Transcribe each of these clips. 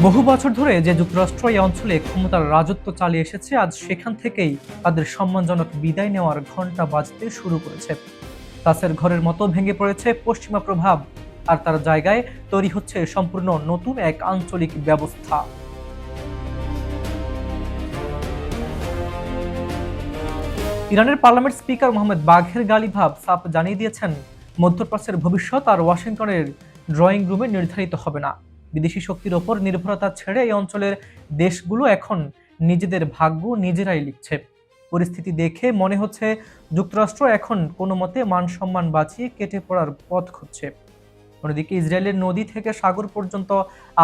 বহু বছর ধরে যে যুক্তরাষ্ট্র এই অঞ্চলে ক্ষমতার রাজত্ব চালিয়ে এসেছে, আজ সেখান থেকেই তাদের সম্মানজনক বিদায় নেওয়ার ঘণ্টা বাজতে শুরু করেছে। কাছের ঘরের মতো ভেঙে পড়েছে পশ্চিমা প্রভাব, আর তার জায়গায় তৈরি হচ্ছে সম্পূর্ণ নতুন এক আঞ্চলিক ব্যবস্থা। ইরানের পার্লামেন্ট স্পিকার মোহাম্মদ বাঘের গালিভাব সাফ জানিয়ে দিয়েছেন, মধ্যপ্রাচ্যের ভবিষ্যৎ আর ওয়াশিংটনের ড্রয়িং রুমে নির্ধারিত হবে না। বিদেশি শক্তির ওপর নির্ভরতা ছেড়ে এই অঞ্চলের দেশগুলো এখন নিজেদের ভাগ্য নিজেরাই লিখছে। পরিস্থিতি দেখে মনে হচ্ছে যুক্তরাষ্ট্র এখন কোনো মতে মান সম্মান বাঁচিয়ে কেটে পড়ার পথ খুঁজছে। অন্যদিকে ইসরায়েলের নদী থেকে সাগর পর্যন্ত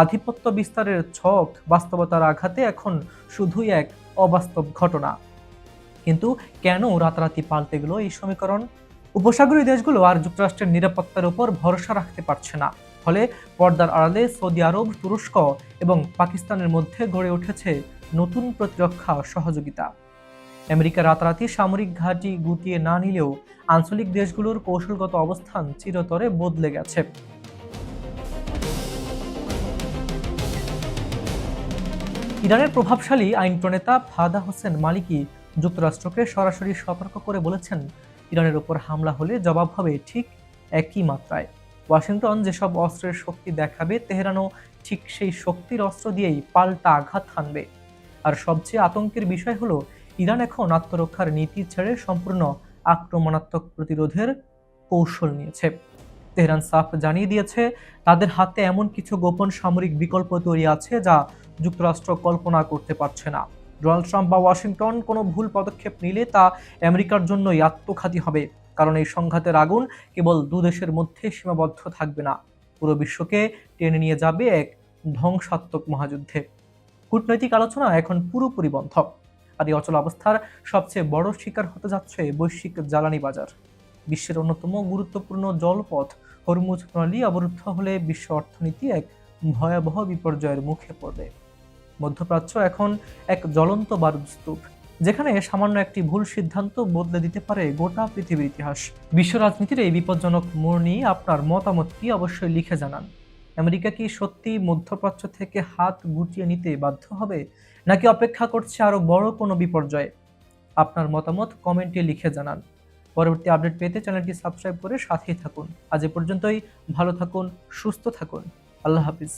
আধিপত্য বিস্তারের ছক বাস্তবতার আঘাতে এখন শুধুই এক অবাস্তব ঘটনা। কিন্তু কেন রাতারাতি পাল্টে গেল এই সমীকরণ? উপসাগরীয় দেশগুলো আর যুক্তরাষ্ট্রের নিরাপত্তার উপর ভরসা রাখতে পারছে না। ফলে পর্দার আড়ালে সৌদি আরব, তুরস্ক এবং পাকিস্তানের মধ্যে গড়ে উঠেছে নতুন প্রতিরক্ষা সহযোগিতা। আমেরিকা রাতারাতি সামরিক ঘাঁটি গুটিয়ে না নিলেও আঞ্চলিক দেশগুলোর কৌশলগত অবস্থান চিরতরে বদলে গেছে। ইরানের প্রভাবশালী আইন প্রণেতা ফাদা হোসেন মালিকি যুক্তরাষ্ট্রকে সরাসরি সতর্ক করে বলেছেন, ইরানের উপর হামলা হলে জবাব হবে ঠিক একই মাত্রায়। ওয়াশিংটন যেসব অস্ত্রের শক্তি দেখাবে, তেহরানও ঠিক সেই শক্তির অস্ত্র দিয়েই পাল্টা আঘাত হানবে। আর সবচেয়ে আতঙ্কের বিষয় হলো, ইরান এখন আত্মরক্ষার নীতি ছেড়ে সম্পূর্ণ আক্রমণাত্মক প্রতিরোধের কৌশল নিয়েছে। তেহরান সাফ জানিয়ে দিয়েছে, তাদের হাতে এমন কিছু গোপন সামরিক বিকল্প তৈরি আছে যা যুক্তরাষ্ট্র কল্পনা করতে পারছে না। ডোনাল্ড ট্রাম্প বা ওয়াশিংটন কোনো ভুল পদক্ষেপ নিলে তা আমেরিকার জন্যই আত্মঘাতী হবে। কারণ এই সংঘাতের আগুন কেবল দুদেশের মধ্যে সীমাবদ্ধ থাকবে না, পুরো বিশ্বকে টেনে নিয়ে যাবে এক ধ্বংসাত্মক মহাযুদ্ধে। কূটনৈতিক আলোচনা এখন পুরোপুরি বন্ধ। আর এই অচল অবস্থার সবচেয়ে বড় শিকার হতে যাচ্ছে বৈশ্বিক জ্বালানি বাজার। বিশ্বের অন্যতম গুরুত্বপূর্ণ জলপথ হরমুজ প্রণালী অবরুদ্ধ হলে বিশ্ব অর্থনীতি এক ভয়াবহ বিপর্যয়ের মুখে পড়বে। মধ্যপ্রাচ্য এখন এক জ্বলন্ত বারুদস্তূপ, যেখানে সামান্য একটি ভুল সিদ্ধান্ত বদলে দিতে পারে গোটা পৃথিবীর ইতিহাস। বিশ্ব রাজনীতির এই বিপজ্জনক মোড় নিয়ে আপনার মতামত কি, অবশ্যই লিখে জানান। আমেরিকা কি সত্যি মধ্যপ্রাচ্য থেকে হাত গুটিয়ে নিতে বাধ্য হবে, নাকি অপেক্ষা করছে আরো বড় কোনো বিপর্যয়? আপনার মতামত কমেন্টে লিখে জানান। পরবর্তী আপডেট পেতে চ্যানেলটি সাবস্ক্রাইব করে সাথেই থাকুন। আজ এ পর্যন্তই। ভালো থাকুন, সুস্থ থাকুন। আল্লাহ হাফিজ।